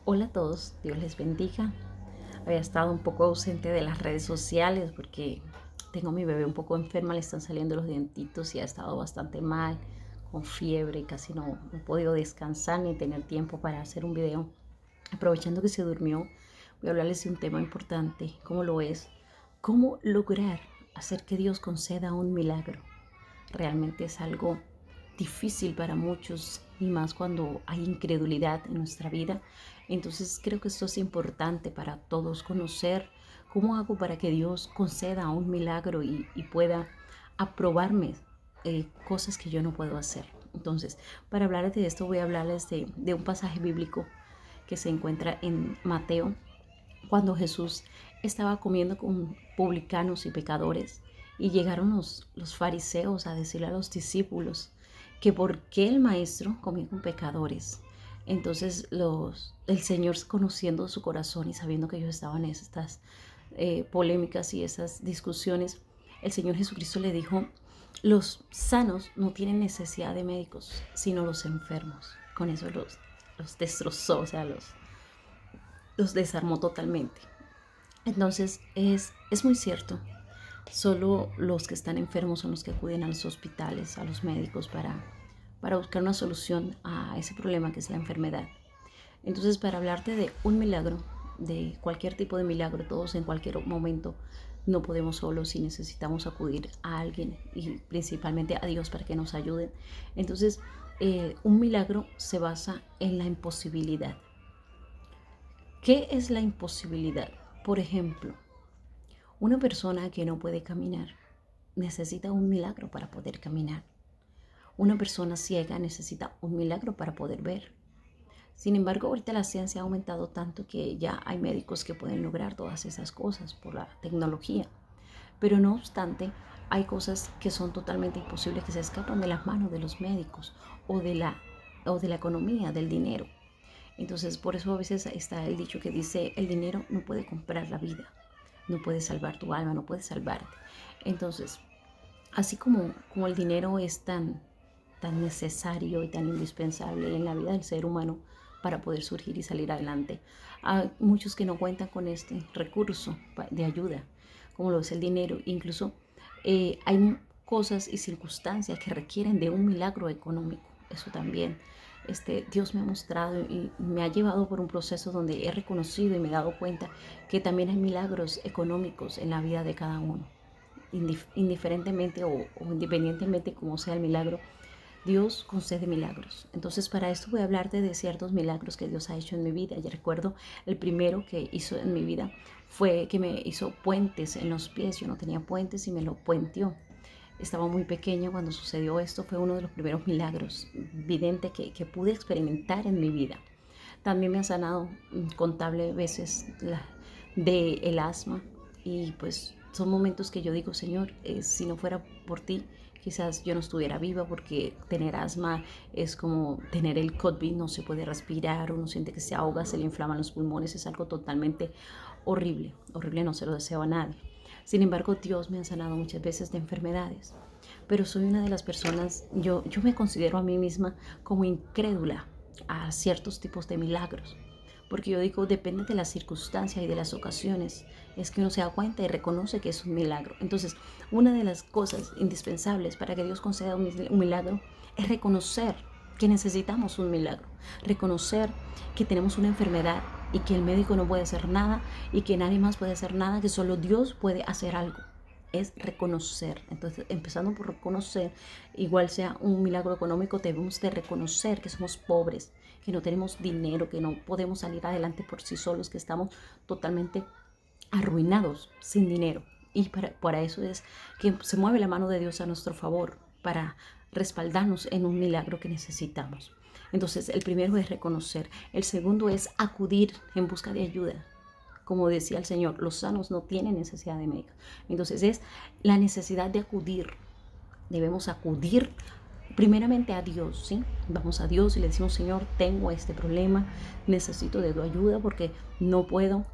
Hola a todos, Dios les bendiga. Había estado un poco ausente de las redes sociales porque tengo a mi bebé un poco enferma, le están saliendo los dientitos y ha estado bastante mal, con fiebre y casi no he podido descansar ni tener tiempo para hacer un video. Aprovechando que se durmió, voy a hablarles de un tema importante, cómo lo es, cómo lograr hacer que Dios conceda un milagro. Realmente es algo difícil para muchos y más cuando hay incredulidad en nuestra vida. Entonces creo que esto es importante para todos conocer cómo hago para que Dios conceda un milagro y pueda aprobarme cosas que yo no puedo hacer. Entonces, para hablarles de esto voy a hablarles de un pasaje bíblico que se encuentra en Mateo cuando Jesús estaba comiendo con publicanos y pecadores y llegaron los fariseos a decirle a los discípulos que por qué el maestro comía con pecadores. Entonces el Señor, conociendo su corazón y sabiendo que ellos estaban en estas polémicas y esas discusiones, el Señor Jesucristo le dijo: los sanos no tienen necesidad de médicos, sino los enfermos. Con eso los destrozó, o sea, los desarmó totalmente. Entonces es muy cierto. Solo los que están enfermos son los que acuden a los hospitales, a los médicos para buscar una solución a ese problema que es la enfermedad. Entonces, para hablarte de un milagro, de cualquier tipo de milagro, todos en cualquier momento no podemos solos y necesitamos acudir a alguien y principalmente a Dios para que nos ayuden. Entonces, un milagro se basa en la imposibilidad. ¿Qué es la imposibilidad? Por ejemplo, una persona que no puede caminar necesita un milagro para poder caminar. Una persona ciega necesita un milagro para poder ver. Sin embargo, ahorita la ciencia ha aumentado tanto que ya hay médicos que pueden lograr todas esas cosas por la tecnología. Pero no obstante, hay cosas que son totalmente imposibles, que se escapan de las manos de los médicos o de la economía, del dinero. Entonces, por eso a veces está el dicho que dice: el dinero no puede comprar la vida, no puede salvar tu alma, no puede salvarte. Entonces, así como el dinero es tan necesario y tan indispensable en la vida del ser humano para poder surgir y salir adelante, hay muchos que no cuentan con este recurso de ayuda, como lo es el dinero. Incluso hay cosas y circunstancias que requieren de un milagro económico. Eso también Dios me ha mostrado y me ha llevado por un proceso donde he reconocido y me he dado cuenta que también hay milagros económicos en la vida de cada uno. Indiferentemente o independientemente como sea el milagro, Dios concede milagros. Entonces, para esto voy a hablarte de ciertos milagros que Dios ha hecho en mi vida. Yo recuerdo el primero que hizo en mi vida fue que me hizo puentes en los pies. Yo no tenía puentes y me lo puenteó. Estaba muy pequeña cuando sucedió esto. Fue uno de los primeros milagros videntes que pude experimentar en mi vida. También me ha sanado contables veces del asma, y pues son momentos que yo digo: Señor, si no fuera por ti, quizás yo no estuviera viva, porque tener asma es como tener el COVID, no se puede respirar, uno siente que se ahoga, se le inflaman los pulmones, es algo totalmente horrible, horrible, no se lo deseo a nadie. Sin embargo, Dios me ha sanado muchas veces de enfermedades, pero soy una de las personas, yo me considero a mí misma como incrédula a ciertos tipos de milagros, porque yo digo, depende de las circunstancias y de las ocasiones, es que uno se da cuenta y reconoce que es un milagro. Entonces, una de las cosas indispensables para que Dios conceda un milagro es reconocer que necesitamos un milagro, reconocer que tenemos una enfermedad y que el médico no puede hacer nada y que nadie más puede hacer nada, que solo Dios puede hacer algo. Es reconocer. Entonces, empezando por reconocer, igual sea un milagro económico, debemos de reconocer que somos pobres, que no tenemos dinero, que no podemos salir adelante por sí solos, que estamos totalmente arruinados sin dinero. Y para eso es que se mueve la mano de Dios a nuestro favor, para respaldarnos en un milagro que necesitamos. Entonces, el primero es reconocer. El segundo es acudir en busca de ayuda. Como decía el Señor, los sanos no tienen necesidad de médicos. Entonces, es la necesidad de acudir. Debemos acudir primeramente a Dios, ¿sí? Vamos a Dios y le decimos: Señor, tengo este problema, necesito de tu ayuda porque no puedo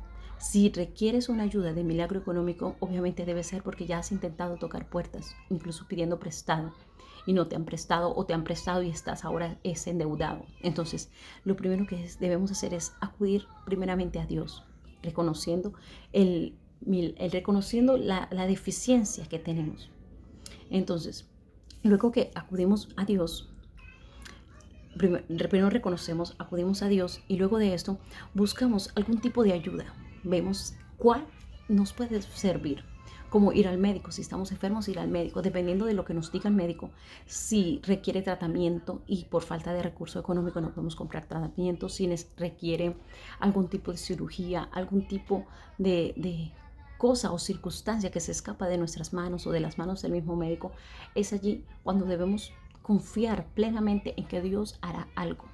Si requieres una ayuda de milagro económico, obviamente debe ser porque ya has intentado tocar puertas, incluso pidiendo prestado, y no te han prestado o te han prestado y estás ahora endeudado. Entonces, lo primero que debemos hacer es acudir primeramente a Dios, reconociendo reconociendo la deficiencia que tenemos. Entonces, luego que acudimos a Dios, primero reconocemos, acudimos a Dios y luego de esto buscamos algún tipo de ayuda. Vemos cuál nos puede servir, como ir al médico, si estamos enfermos, ir al médico, dependiendo de lo que nos diga el médico, si requiere tratamiento y por falta de recurso económico no podemos comprar tratamiento, si requiere algún tipo de cirugía, algún tipo de cosa o circunstancia que se escapa de nuestras manos o de las manos del mismo médico, es allí cuando debemos confiar plenamente en que Dios hará algo,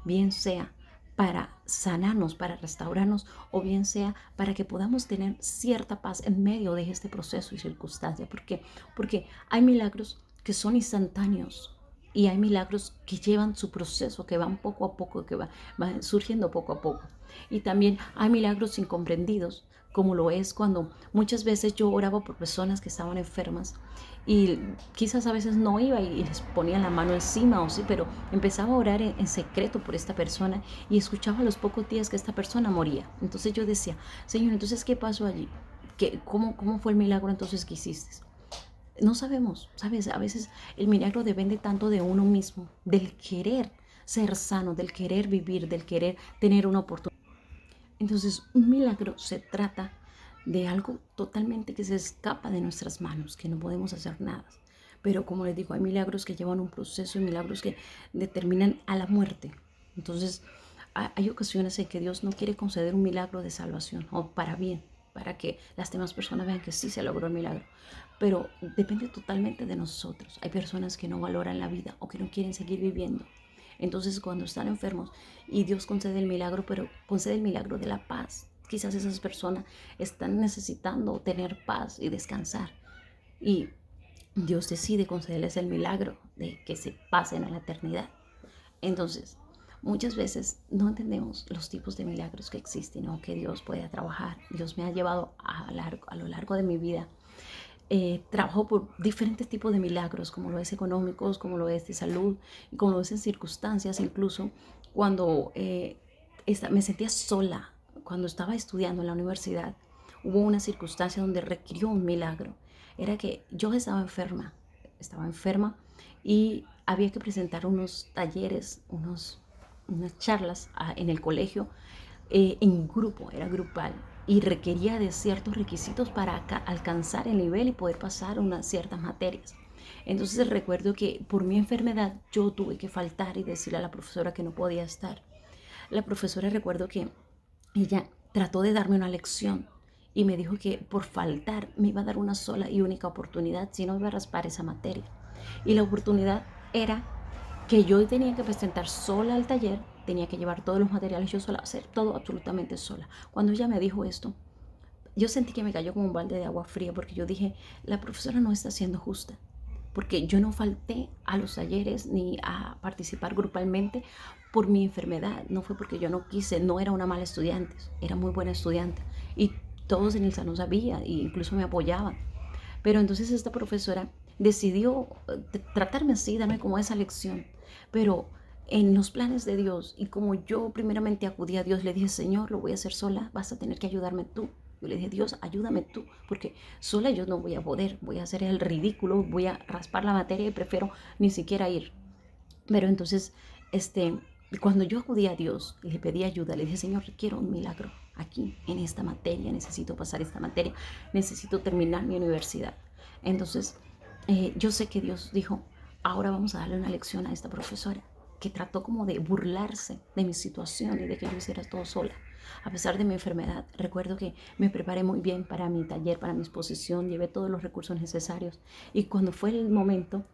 bien sea para sanarnos, para restaurarnos, o bien sea para que podamos tener cierta paz en medio de este proceso y circunstancia. ¿Por qué? Porque hay milagros que son instantáneos y hay milagros que llevan su proceso, que van poco a poco, que van surgiendo poco a poco. Y también hay milagros incomprendidos, como lo es cuando muchas veces yo oraba por personas que estaban enfermas y quizás a veces no iba y les ponía la mano encima o sí, pero empezaba a orar en secreto por esta persona y escuchaba a los pocos días que esta persona moría. Entonces yo decía, Señor, entonces ¿qué pasó allí? ¿Cómo fue el milagro entonces que hiciste? No sabemos, ¿sabes? A veces el milagro depende tanto de uno mismo, del querer ser sano, del querer vivir, del querer tener una oportunidad. Entonces, un milagro se trata de algo totalmente que se escapa de nuestras manos, que no podemos hacer nada. Pero como les digo, hay milagros que llevan un proceso y milagros que determinan a la muerte. Entonces, hay ocasiones en que Dios no quiere conceder un milagro de salvación o para bien, para que las demás personas vean que sí se logró el milagro. Pero depende totalmente de nosotros. Hay personas que no valoran la vida o que no quieren seguir viviendo. Entonces, cuando están enfermos y Dios concede el milagro, pero concede el milagro de la paz, quizás esas personas están necesitando tener paz y descansar. Y Dios decide concederles el milagro de que se pasen a la eternidad. Entonces, muchas veces no entendemos los tipos de milagros que existen o que Dios puede trabajar. Dios me ha llevado a lo largo de mi vida. Trabajo por diferentes tipos de milagros, como lo es económicos, como lo es de salud, como lo es en circunstancias, incluso cuando me sentía sola, cuando estaba estudiando en la universidad, hubo una circunstancia donde requirió un milagro. Era que yo estaba enferma y había que presentar unos talleres, unas charlas en el colegio en grupo, era grupal y requería de ciertos requisitos para alcanzar el nivel y poder pasar unas ciertas materias. Entonces recuerdo que por mi enfermedad yo tuve que faltar y decirle a la profesora que no podía estar. La profesora recuerdo que ella trató de darme una lección y me dijo que por faltar me iba a dar una sola y única oportunidad si no iba a raspar esa materia. Y la oportunidad era que yo tenía que presentar sola al taller, tenía que llevar todos los materiales yo sola, hacer todo absolutamente sola. Cuando ella me dijo esto, yo sentí que me cayó como un balde de agua fría porque yo dije, la profesora no está siendo justa, porque yo no falté a los talleres ni a participar grupalmente por mi enfermedad, no fue porque yo no quise, no era una mala estudiante, era muy buena estudiante y todos en el salón sabían e incluso me apoyaban. Pero entonces esta profesora decidió tratarme así, darme como esa lección. Pero en los planes de Dios y como yo primeramente acudí a Dios, le dije, Señor, lo voy a hacer sola, vas a tener que ayudarme tú. Yo le dije, Dios, ayúdame tú, porque sola yo no voy a poder, voy a hacer el ridículo, voy a raspar la materia y prefiero ni siquiera ir. Pero entonces, cuando yo acudí a Dios y le pedí ayuda, le dije, Señor, quiero un milagro aquí, en esta materia, necesito pasar esta materia, necesito terminar mi universidad. Entonces, yo sé que Dios dijo, ahora vamos a darle una lección a esta profesora, que trató como de burlarse de mi situación y de que yo hiciera todo sola. A pesar de mi enfermedad, recuerdo que me preparé muy bien para mi taller, para mi exposición, llevé todos los recursos necesarios y cuando fue el momento,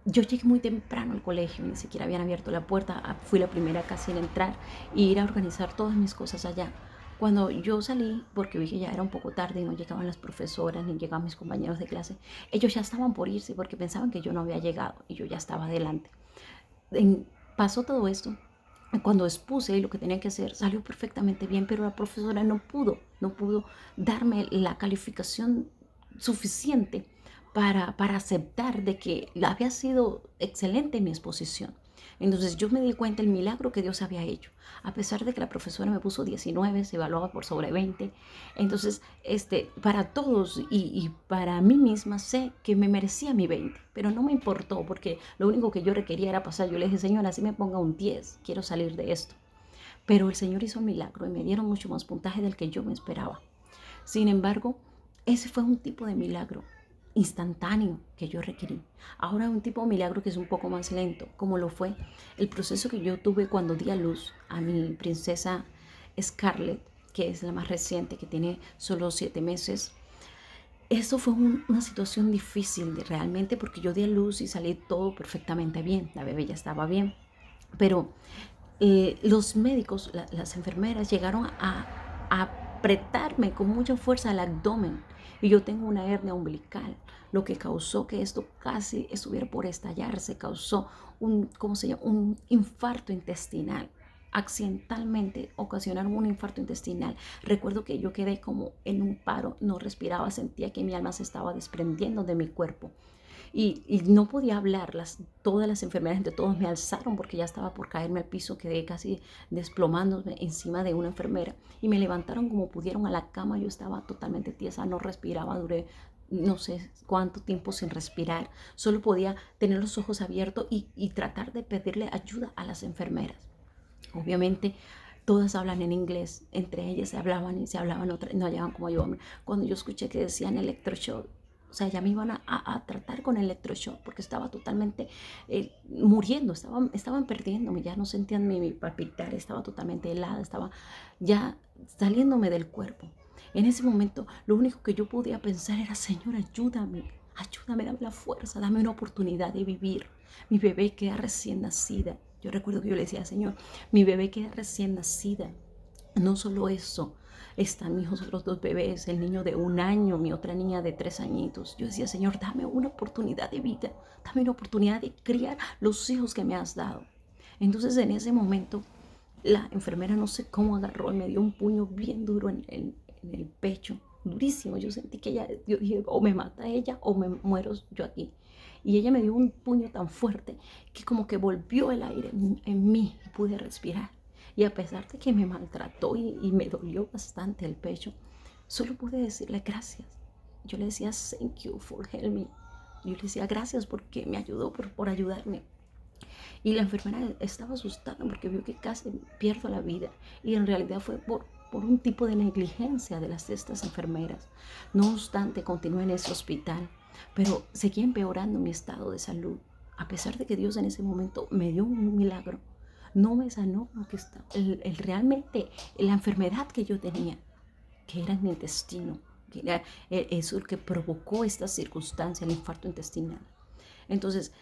yo llegué muy temprano al colegio, ni siquiera habían abierto la puerta, fui la primera casi en entrar y ir a organizar todas mis cosas allá. Cuando yo salí, porque vi que ya era un poco tarde y no llegaban las profesoras ni llegaban mis compañeros de clase, ellos ya estaban por irse porque pensaban que yo no había llegado y yo ya estaba adelante. Pasó todo esto. Cuando expuse lo que tenía que hacer, salió perfectamente bien, pero la profesora no pudo darme la calificación suficiente para aceptar de que había sido excelente mi exposición. Entonces yo me di cuenta del milagro que Dios había hecho. A pesar de que la profesora me puso 19, se evaluaba por sobre 20. Entonces, para todos y para mí misma sé que me merecía mi 20, pero no me importó porque lo único que yo requería era pasar. Yo le dije, Señora, si me ponga un 10, quiero salir de esto. Pero el Señor hizo un milagro y me dieron mucho más puntaje del que yo me esperaba. Sin embargo, ese fue un tipo de milagro instantáneo que yo requerí. Ahora un tipo de milagro que es un poco más lento, como lo fue el proceso que yo tuve cuando di a luz a mi princesa Scarlett, que es la más reciente, que tiene solo 7 meses. Eso fue una situación difícil realmente, porque yo di a luz y salí todo perfectamente bien. La bebé ya estaba bien, pero los médicos, las enfermeras llegaron a apretarme con mucha fuerza al abdomen, y yo tengo una hernia umbilical, lo que causó que esto casi estuviera por estallarse. Causó ¿cómo se llama? Un infarto intestinal. Accidentalmente ocasionaron un infarto intestinal. Recuerdo que yo quedé como en un paro, no respiraba, sentía que mi alma se estaba desprendiendo de mi cuerpo. Y no podía hablar. Todas las enfermeras, entre todos, me alzaron porque ya estaba por caerme al piso. Quedé casi desplomándome encima de una enfermera y me levantaron como pudieron a la cama. Yo estaba totalmente tiesa, no respiraba, duré no sé cuánto tiempo sin respirar. Solo podía tener los ojos abiertos y tratar de pedirle ayuda a las enfermeras. Obviamente todas hablan en inglés, entre ellas se hablaban y se hablaban otras, no hallaban como yo. Cuando yo escuché que decían electroshock, o sea, ya me iban a tratar con electroshock porque estaba totalmente muriendo, estaban perdiéndome, ya no sentían mi palpitar, estaba totalmente helada, estaba ya saliéndome del cuerpo. En ese momento lo único que yo podía pensar era, Señor, ayúdame, ayúdame, dame la fuerza, dame una oportunidad de vivir. Mi bebé queda recién nacida. Yo recuerdo que yo le decía, Señor, mi bebé queda recién nacida. No solo eso, están mis otros dos bebés, el niño de 1 año, mi otra niña de 3 añitos. Yo decía, Señor, dame una oportunidad de vida, dame una oportunidad de criar los hijos que me has dado. Entonces en ese momento la enfermera no sé cómo agarró y me dio un puño bien duro en el pecho, durísimo. Yo sentí que yo dije, o me mata ella o me muero yo aquí. Y ella me dio un puño tan fuerte que como que volvió el aire en mí y pude respirar. Y a pesar de que me maltrató y me dolió bastante el pecho, solo pude decirle gracias. Yo le decía, thank you for helping me. Yo le decía gracias porque me ayudó, por ayudarme. Y la enfermera estaba asustada porque vio que casi pierdo la vida. Y en realidad fue por un tipo de negligencia de estas enfermeras. No obstante, continué en ese hospital, pero seguía empeorando mi estado de salud. A pesar de que Dios en ese momento me dio un milagro, no me sanó lo que estaba, realmente la enfermedad que yo tenía, que era en mi intestino, que era eso que provocó esta circunstancia, el infarto intestinal. Entonces,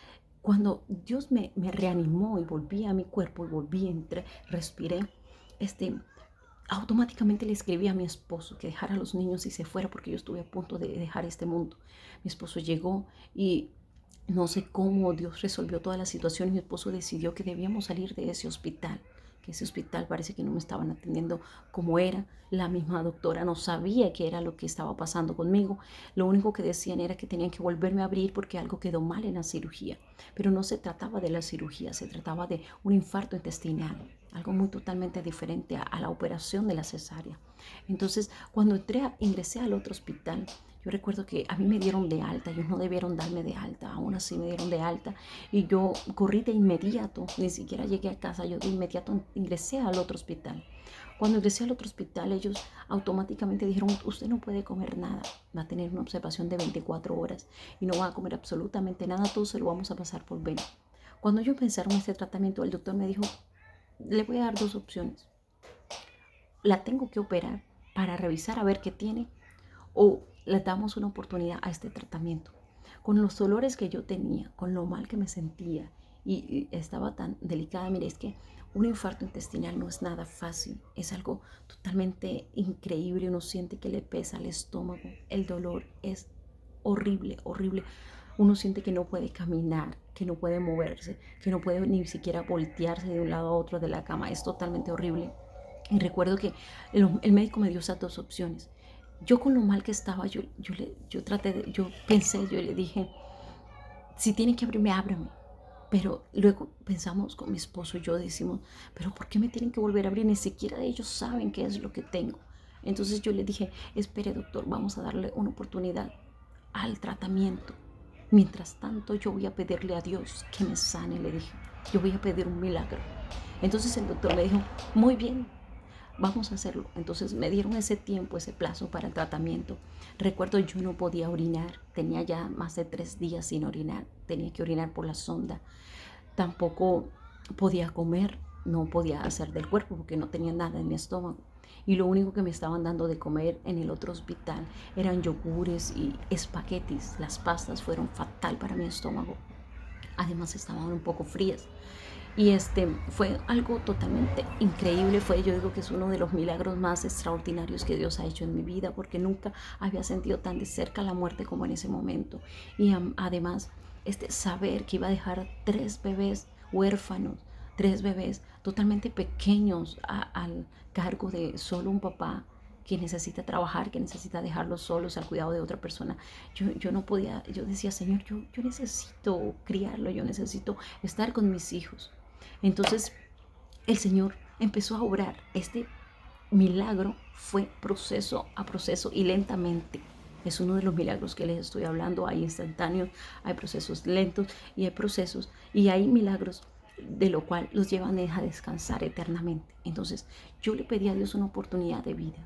cuando Dios me reanimó y volví a mi cuerpo y volví, respiré, automáticamente le escribí a mi esposo que dejara a los niños y se fuera porque yo estuve a punto de dejar este mundo. Mi esposo llegó y no sé cómo Dios resolvió toda la situación. Mi esposo decidió que debíamos salir de ese hospital, que ese hospital parece que no me estaban atendiendo como era. La misma doctora no sabía qué era lo que estaba pasando conmigo. Lo único que decían era que tenían que volverme a abrir porque algo quedó mal en la cirugía. Pero no se trataba de la cirugía, se trataba de un infarto intestinal, algo muy totalmente diferente a la operación de la cesárea. Entonces, cuando ingresé al otro hospital, yo recuerdo que a mí me dieron de alta, ellos no debieron darme de alta, aún así me dieron de alta y yo corrí de inmediato, ni siquiera llegué a casa, yo de inmediato ingresé al otro hospital. Cuando ingresé al otro hospital, ellos automáticamente dijeron, usted no puede comer nada, va a tener una observación de 24 horas y no va a comer absolutamente nada, todo se lo vamos a pasar por vena. Cuando ellos empezaron este tratamiento, el doctor me dijo, le voy a dar dos opciones. La tengo que operar para revisar a ver qué tiene, o le damos una oportunidad a este tratamiento. Con los dolores que yo tenía, con lo mal que me sentía y estaba tan delicada, mire, es que un infarto intestinal no es nada fácil, es algo totalmente increíble. Uno siente que le pesa el estómago, el dolor es horrible, horrible. Uno siente que no puede caminar, que no puede moverse, que no puede ni siquiera voltearse de un lado a otro de la cama. Es totalmente horrible. Y recuerdo que el médico me dio esas dos opciones. Yo con lo mal que estaba, yo pensé, yo le dije, si tiene que abrirme, ábrame. Pero luego pensamos con mi esposo y yo decimos, pero ¿por qué me tienen que volver a abrir? Ni siquiera ellos saben qué es lo que tengo. Entonces yo le dije, espere doctor, vamos a darle una oportunidad al tratamiento. Mientras tanto yo voy a pedirle a Dios que me sane, le dije. Yo voy a pedir un milagro. Entonces el doctor me dijo, muy bien, vamos a hacerlo. Entonces me dieron ese tiempo, ese plazo para el tratamiento. Recuerdo yo no podía orinar, tenía ya más de 3 días sin orinar, tenía que orinar por la sonda. Tampoco podía comer, no podía hacer del cuerpo porque no tenía nada en mi estómago. Y lo único que me estaban dando de comer en el otro hospital eran yogures y espaguetis. Las pastas fueron fatal para mi estómago. Además estaban un poco frías. Y fue algo totalmente increíble. Yo digo que es uno de los milagros más extraordinarios que Dios ha hecho en mi vida, porque nunca había sentido tan de cerca la muerte como en ese momento. Y además, saber que iba a dejar 3 bebés huérfanos, 3 bebés totalmente pequeños al cargo de solo un papá que necesita trabajar, que necesita dejarlos solos al cuidado de otra persona. Yo no podía, yo decía, Señor, yo necesito criarlo, yo necesito estar con mis hijos. Entonces el Señor empezó a obrar. Este milagro fue proceso a proceso y lentamente. Es uno de los milagros que les estoy hablando. Hay instantáneos, hay procesos lentos y hay procesos y hay milagros de lo cual los llevan a descansar eternamente. Entonces yo le pedí a Dios una oportunidad de vida.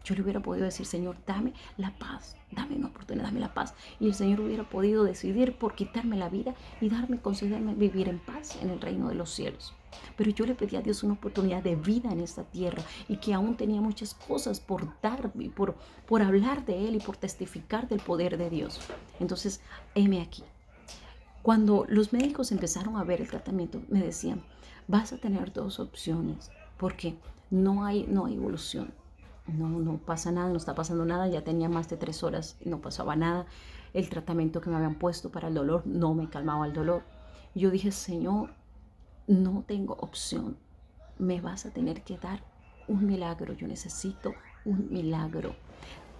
Yo le hubiera podido decir, Señor, dame la paz, dame una oportunidad, dame la paz. Y el Señor hubiera podido decidir por quitarme la vida y concederme vivir en paz en el reino de los cielos. Pero yo le pedí a Dios una oportunidad de vida en esta tierra y que aún tenía muchas cosas por darme, por hablar de Él y por testificar del poder de Dios. Entonces, heme aquí. Cuando los médicos empezaron a ver el tratamiento, me decían, vas a tener 2 opciones porque no hay evolución. No pasa nada, no está pasando nada. Ya tenía más de 3 horas y no pasaba nada. El tratamiento que me habían puesto para el dolor no me calmaba el dolor. Yo dije, Señor, no tengo opción. Me vas a tener que dar un milagro. Yo necesito un milagro.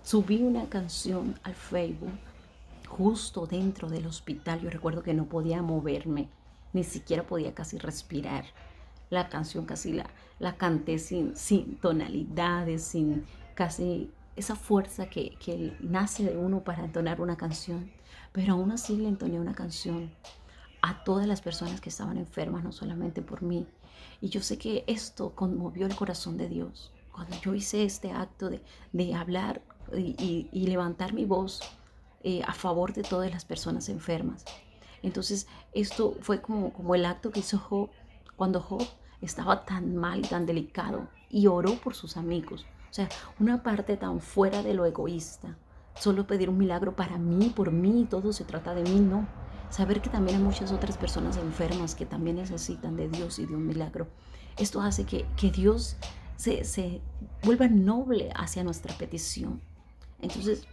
Subí una canción al Facebook justo dentro del hospital. Yo recuerdo que no podía moverme, ni siquiera podía casi respirar. La canción casi la canté sin tonalidades, sin casi esa fuerza que nace de uno para entonar una canción. Pero aún así le entoné una canción a todas las personas que estaban enfermas, no solamente por mí. Y yo sé que esto conmovió el corazón de Dios. Cuando yo hice este acto de hablar y levantar mi voz a favor de todas las personas enfermas. Entonces, esto fue como el acto que hizo Job cuando Job estaba tan mal y tan delicado y oró por sus amigos. O sea, una parte tan fuera de lo egoísta. Solo pedir un milagro para mí, por mí, todo se trata de mí, no. Saber que también hay muchas otras personas enfermas que también necesitan de Dios y de un milagro. Esto hace que Dios se vuelva noble hacia nuestra petición. Entonces,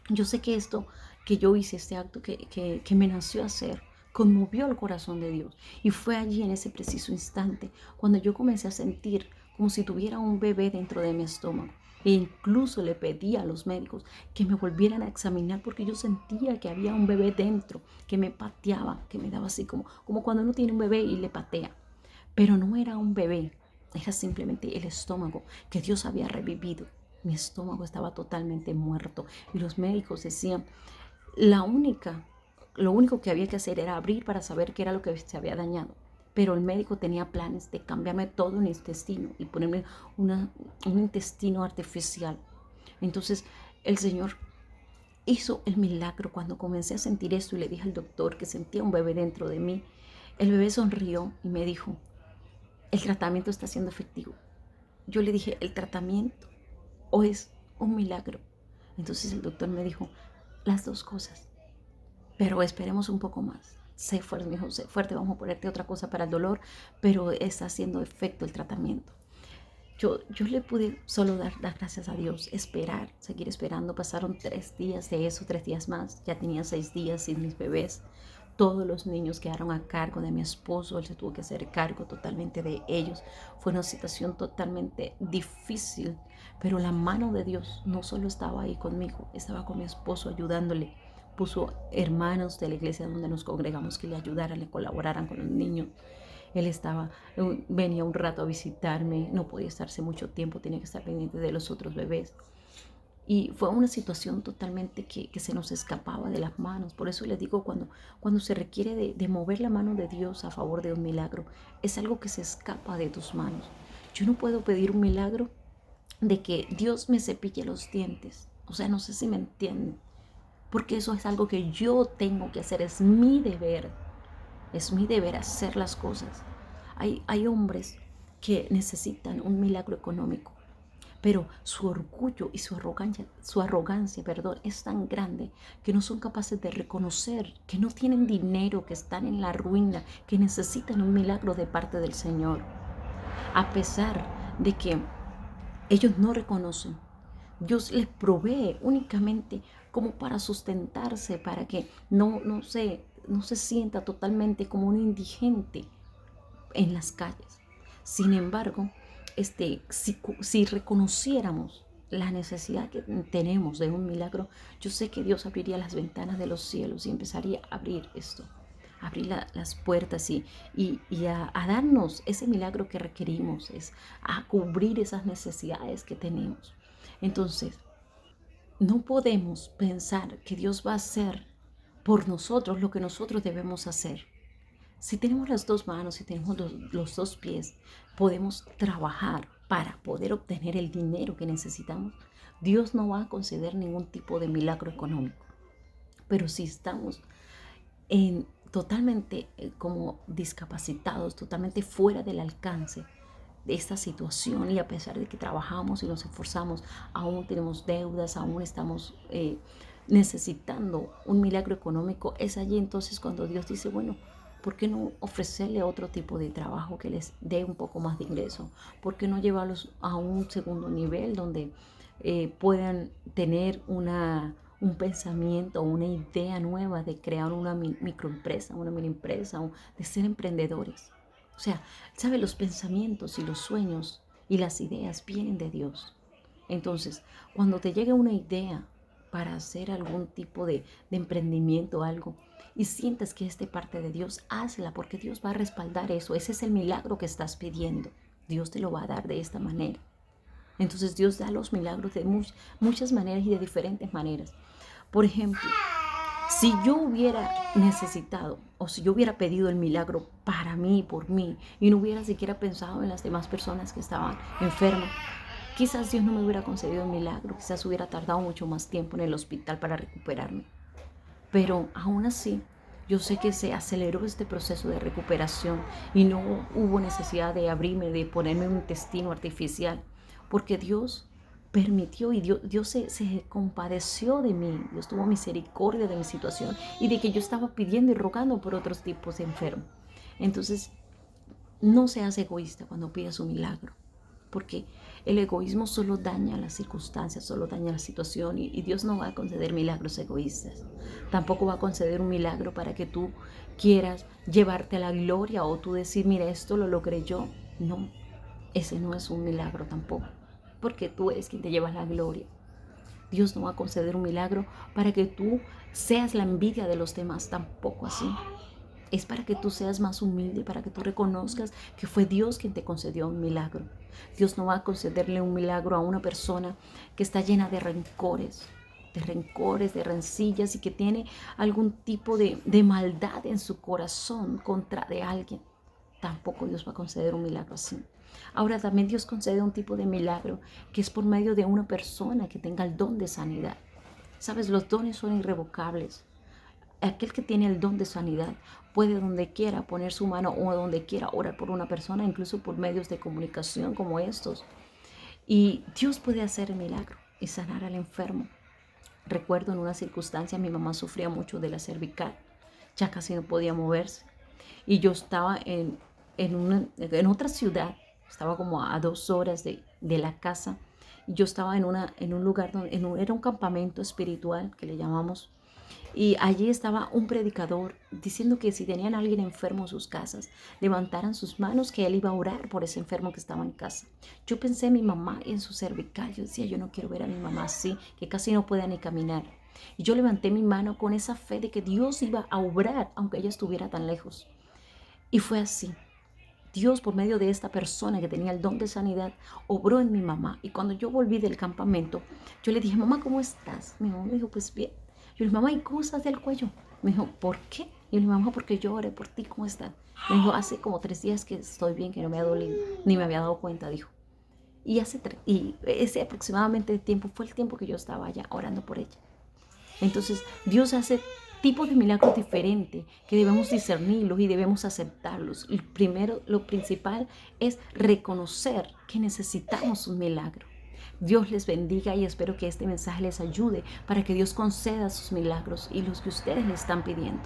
yo sé que esto que yo hice, este acto que me nació hacer, conmovió el corazón de Dios. Y fue allí en ese preciso instante cuando yo comencé a sentir como si tuviera un bebé dentro de mi estómago. E incluso le pedí a los médicos que me volvieran a examinar porque yo sentía que había un bebé dentro, que me pateaba, que me daba así como cuando uno tiene un bebé y le patea. Pero no era un bebé, era simplemente el estómago que Dios había revivido. Mi estómago estaba totalmente muerto y los médicos decían, la única, lo único que había que hacer era abrir para saber qué era lo que se había dañado. Pero el médico tenía planes de cambiarme todo el intestino y ponerme un intestino artificial. Entonces el Señor hizo el milagro cuando comencé a sentir esto y le dije al doctor que sentía un bebé dentro de mí. El bebé sonrió y me dijo, el tratamiento está siendo efectivo. Yo le dije, ¿el tratamiento o es un milagro? Entonces el doctor me dijo, las dos cosas, pero esperemos un poco más. Sé fuerte, me dijo, sé fuerte, vamos a ponerte otra cosa para el dolor, pero está haciendo efecto el tratamiento. Yo le pude solo dar las gracias a Dios, esperar, seguir esperando. Pasaron 3 días de eso, 3 días más. Ya tenía 6 días sin mis bebés. Todos los niños quedaron a cargo de mi esposo, él se tuvo que hacer cargo totalmente de ellos. Fue una situación totalmente difícil, pero la mano de Dios no solo estaba ahí conmigo, estaba con mi esposo ayudándole. Puso hermanos de la iglesia donde nos congregamos que le ayudaran, le colaboraran con los niños. Él venía un rato a visitarme, no podía estarse mucho tiempo, tenía que estar pendiente de los otros bebés. Y fue una situación totalmente que se nos escapaba de las manos. Por eso les digo, cuando se requiere de mover la mano de Dios a favor de un milagro, es algo que se escapa de tus manos. Yo no puedo pedir un milagro de que Dios me cepille los dientes. O sea, no sé si me entienden. Porque eso es algo que yo tengo que hacer, es mi deber. Es mi deber hacer las cosas. Hay hombres que necesitan un milagro económico, pero su orgullo y su arrogancia, perdón, es tan grande que no son capaces de reconocer que no tienen dinero, que están en la ruina, que necesitan un milagro de parte del Señor. A pesar de que ellos no reconocen, Dios les provee únicamente como para sustentarse, para que no se sienta totalmente como un indigente en las calles. Sin embargo, si reconociéramos la necesidad que tenemos de un milagro, yo sé que Dios abriría las ventanas de los cielos y empezaría a abrir esto, abrir las puertas y a darnos ese milagro que requerimos, es a cubrir esas necesidades que tenemos. Entonces, no podemos pensar que Dios va a hacer por nosotros lo que nosotros debemos hacer. Si tenemos las dos manos, si tenemos los dos pies, podemos trabajar para poder obtener el dinero que necesitamos. Dios no va a conceder ningún tipo de milagro económico. Pero si estamos totalmente como discapacitados, totalmente fuera del alcance de esta situación, y a pesar de que trabajamos y nos esforzamos, aún tenemos deudas, aún estamos necesitando un milagro económico, es allí entonces cuando Dios dice, bueno, ¿por qué no ofrecerle otro tipo de trabajo que les dé un poco más de ingreso? ¿Por qué no llevarlos a un segundo nivel donde puedan tener un pensamiento, una idea nueva de crear una microempresa, una mini empresa, de ser emprendedores? O sea, ¿sabe? Los pensamientos y los sueños y las ideas vienen de Dios. Entonces, cuando te llegue una idea para hacer algún tipo de emprendimiento o algo y sientes que es de parte de Dios, hazla porque Dios va a respaldar eso. Ese es el milagro que estás pidiendo. Dios te lo va a dar de esta manera. Entonces Dios da los milagros de muchas maneras y de diferentes maneras. Por ejemplo, si yo hubiera necesitado o si yo hubiera pedido el milagro para mí, por mí, y no hubiera siquiera pensado en las demás personas que estaban enfermas, quizás Dios no me hubiera concedido el milagro, quizás hubiera tardado mucho más tiempo en el hospital para recuperarme. Pero aún así, yo sé que se aceleró este proceso de recuperación y no hubo necesidad de abrirme, de ponerme un intestino artificial, porque Dios permitió y Dios se compadeció de mí. Dios tuvo misericordia de mi situación y de que yo estaba pidiendo y rogando por otros tipos de enfermos. Entonces, no seas egoísta cuando pidas un milagro, porque el egoísmo solo daña las circunstancias, solo daña la situación y Dios no va a conceder milagros egoístas. Tampoco va a conceder un milagro para que tú quieras llevarte a la gloria o tú decir, mira, esto lo logré yo. No, ese no es un milagro tampoco, porque tú eres quien te llevas la gloria. Dios no va a conceder un milagro para que tú seas la envidia de los demás, tampoco así. Es para que tú seas más humilde, para que tú reconozcas que fue Dios quien te concedió un milagro. Dios no va a concederle un milagro a una persona que está llena de rencillas y que tiene algún tipo de maldad en su corazón contra de alguien. Tampoco Dios va a conceder un milagro así. Ahora también Dios concede un tipo de milagro que es por medio de una persona que tenga el don de sanidad. Sabes, los dones son irrevocables. Aquel que tiene el don de sanidad puede donde quiera poner su mano o donde quiera orar por una persona, incluso por medios de comunicación como estos. Y Dios puede hacer el milagro y sanar al enfermo. Recuerdo en una circunstancia mi mamá sufría mucho de la cervical, ya casi no podía moverse. Y yo estaba en otra ciudad, estaba como a 2 horas de la casa. Y yo estaba en un lugar donde era un campamento espiritual que le llamamos Y allí estaba un predicador diciendo que si tenían a alguien enfermo en sus casas, levantaran sus manos, que él iba a orar por ese enfermo que estaba en casa. Yo pensé en mi mamá y en su cervical. Yo decía, yo no quiero ver a mi mamá así, que casi no pueda ni caminar. Y yo levanté mi mano con esa fe de que Dios iba a obrar, aunque ella estuviera tan lejos. Y fue así. Dios, por medio de esta persona que tenía el don de sanidad, obró en mi mamá. Y cuando yo volví del campamento, yo le dije, mamá, ¿cómo estás? Mi mamá me dijo, pues bien. Yo le dije, mamá, ¿y cómo estás del cuello? Me dijo, ¿por qué? Y yo le dije, mamá, porque yo oré por ti, ¿cómo estás? Me dijo, hace como 3 días que estoy bien, que no me ha dolido, ni me había dado cuenta, dijo. Y ese aproximadamente tiempo fue el tiempo que yo estaba allá orando por ella. Entonces, Dios hace tipos de milagros diferentes que debemos discernirlos y debemos aceptarlos. Y primero, lo principal es reconocer que necesitamos un milagro. Dios les bendiga y espero que este mensaje les ayude para que Dios conceda sus milagros y los que ustedes le están pidiendo.